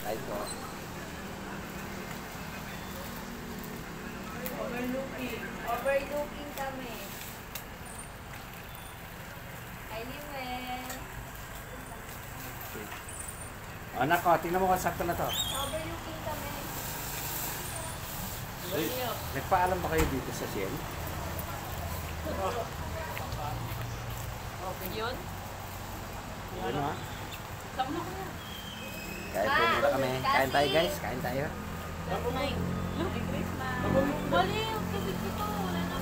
Kahit ko. Overlooking. Overlooking kami. Hi, Limen. Anak ko, tingnan mo kung sakto na to. Overlooking kami. Uy, nagpaalam ba kayo dito sa Ciel? Okay yun? Yun ha? Sama ko yan. Kain po muna kami. Kain tayo guys, kain tayo. Merry Christmas. Wali yung tubig dito. Wala na.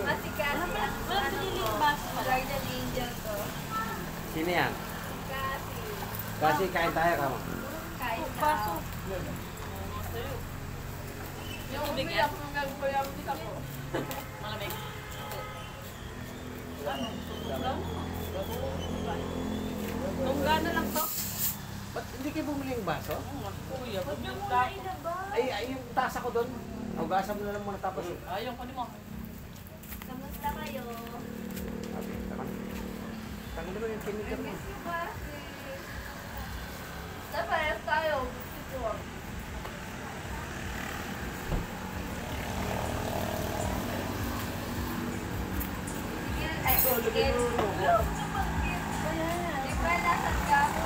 Kasi kasi Wala siniling baso. Guardian angel ko. Sino yan? Kasi. Kasi kain tayo kamo. Kahit Baso. na. Yung tubig yan. Malamig. Tungga na lang to. Ba't hindi kayo bumili yung baso? Kuya, ba't yung Ay, na ba? Ay, yung tasa ko doon. Hugasan mo na lang muna tapos. ayaw ko ni mo. Kamusta kayo? Okay, tama. Tangin naman yung kinig I mo. miss you kasi. Dapat tayo. Gusto ko. Ay, sige. Di ba nasa kamo?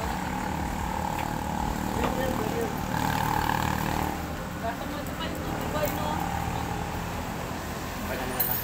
Basta mo ito pa yung tubig boy, no? Pagano na lang.